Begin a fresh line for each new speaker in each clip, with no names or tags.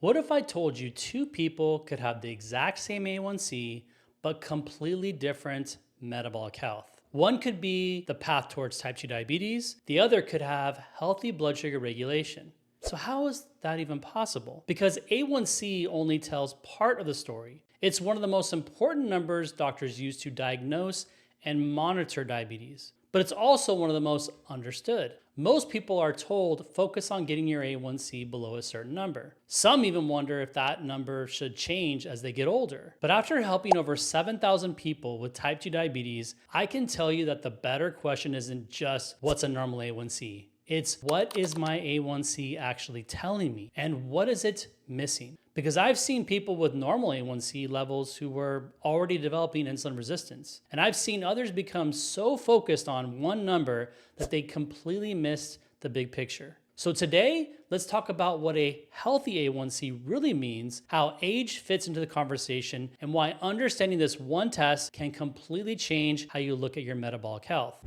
What if I told you two people could have the exact same A1C, but completely different metabolic health? One could be the path towards type 2 diabetes, the other could have healthy blood sugar regulation. So, how is that even possible? Because A1C only tells part of the story. It's one of the most important numbers doctors use to diagnose and monitor diabetes, but it's also one of the most understood. Most people are told focus on getting your A1C below a certain number. Some even wonder if that number should change as they get older. But after helping over 7,000 people with type 2 diabetes, I can tell you that the better question isn't just what's a normal A1C. It's what is my A1C actually telling me and what is it missing? Because I've seen people with normal A1C levels who were already developing insulin resistance. And I've seen others become so focused on one number that they completely missed the big picture. So today, let's talk about what a healthy A1C really means, how age fits into the conversation, and why understanding this one test can completely change how you look at your metabolic health.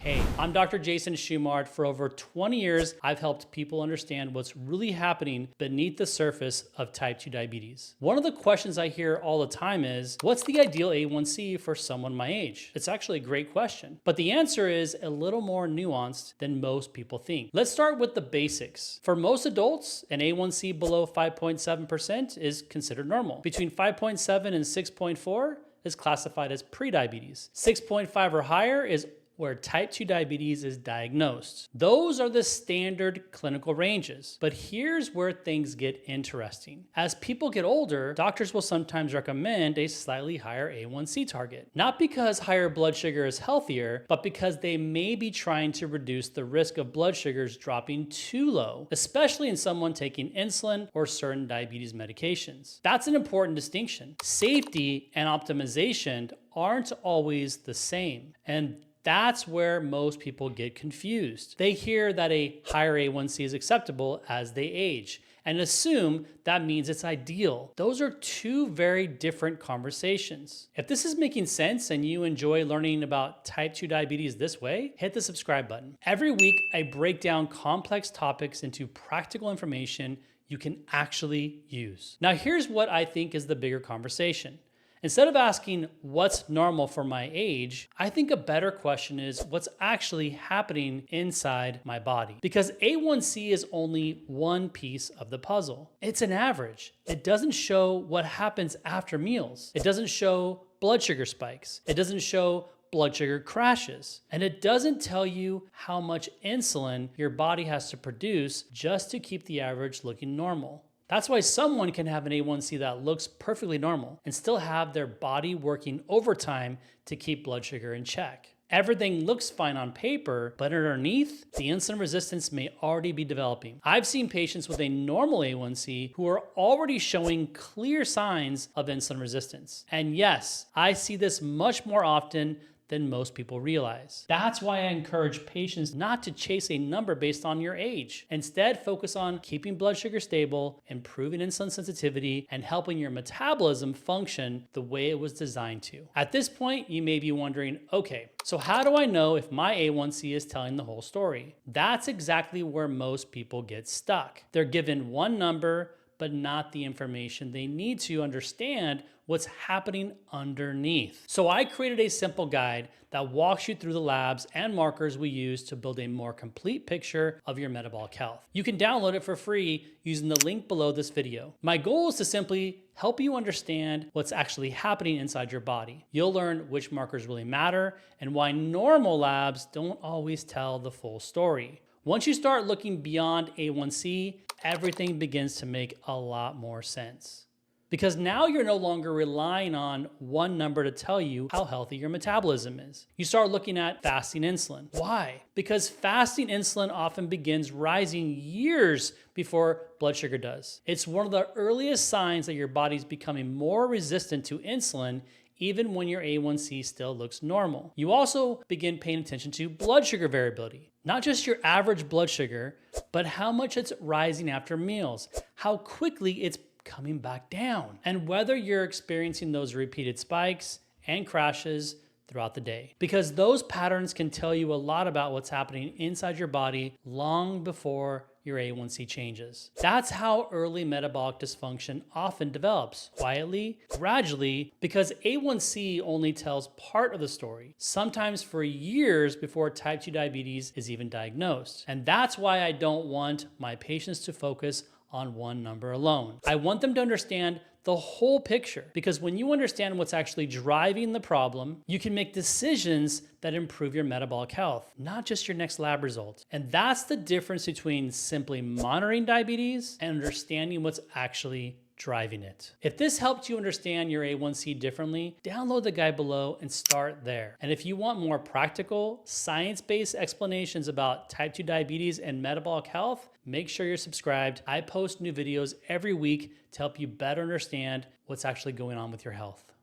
Hey, I'm Dr. Jason Schumard. For over 20 years, I've helped people understand what's really happening beneath the surface of type 2 diabetes. One of the questions I hear all the time is, what's the ideal A1C for someone my age? It's actually a great question, but the answer is a little more nuanced than most people think. Let's start with the basics. For most adults, an A1C below 5.7% is considered normal. Between 5.7 and 6.4 is classified as prediabetes. 6.5 or higher is where type 2 diabetes is diagnosed. Those are the standard clinical ranges. But here's where things get interesting. As people get older, doctors will sometimes recommend a slightly higher A1C target. Not because higher blood sugar is healthier, but because they may be trying to reduce the risk of blood sugars dropping too low, especially in someone taking insulin or certain diabetes medications. That's an important distinction. Safety and optimization aren't always the same. And that's where most people get confused. They hear that a higher A1C is acceptable as they age and assume that means it's ideal. Those are two very different conversations. If this is making sense and you enjoy learning about type 2 diabetes this way, hit the subscribe button. Every week, I break down complex topics into practical information you can actually use. Now, here's what I think is the bigger conversation. Instead of asking what's normal for my age, I think a better question is what's actually happening inside my body. Because A1C is only one piece of the puzzle. It's an average. It doesn't show what happens after meals. It doesn't show blood sugar spikes. It doesn't show blood sugar crashes. And it doesn't tell you how much insulin your body has to produce just to keep the average looking normal. That's why someone can have an A1C that looks perfectly normal and still have their body working overtime to keep blood sugar in check. Everything looks fine on paper, but underneath, the insulin resistance may already be developing. I've seen patients with a normal A1C who are already showing clear signs of insulin resistance. And yes, I see this much more often than most people realize. That's why I encourage patients not to chase a number based on your age. Instead, focus on keeping blood sugar stable, improving insulin sensitivity, and helping your metabolism function the way it was designed to. At this point, you may be wondering, okay, so how do I know if my A1C is telling the whole story? That's exactly where most people get stuck. They're given one number, but not the information they need to understand what's happening underneath. So I created a simple guide that walks you through the labs and markers we use to build a more complete picture of your metabolic health. You can download it for free using the link below this video. My goal is to simply help you understand what's actually happening inside your body. You'll learn which markers really matter and why normal labs don't always tell the full story. Once you start looking beyond A1C, everything begins to make a lot more sense. Because now you're no longer relying on one number to tell you how healthy your metabolism is. You start looking at fasting insulin. Why? Because fasting insulin often begins rising years before blood sugar does. It's one of the earliest signs that your body's becoming more resistant to insulin even when your A1C still looks normal. You also begin paying attention to blood sugar variability. Not just your average blood sugar, but how much it's rising after meals, how quickly it's coming back down, and whether you're experiencing those repeated spikes and crashes throughout the day, because those patterns can tell you a lot about what's happening inside your body long before your A1C changes. That's how early metabolic dysfunction often develops, quietly, gradually, because A1C only tells part of the story, sometimes for years before type 2 diabetes is even diagnosed. And that's why I don't want my patients to focus on one number alone. I want them to understand the whole picture, because when you understand what's actually driving the problem, you can make decisions that improve your metabolic health, not just your next lab result. And that's the difference between simply monitoring diabetes and understanding what's actually driving it. If this helped you understand your A1C differently, download the guide below and start there. And if you want more practical, science-based explanations about type 2 diabetes and metabolic health, make sure you're subscribed. I post new videos every week to help you better understand what's actually going on with your health.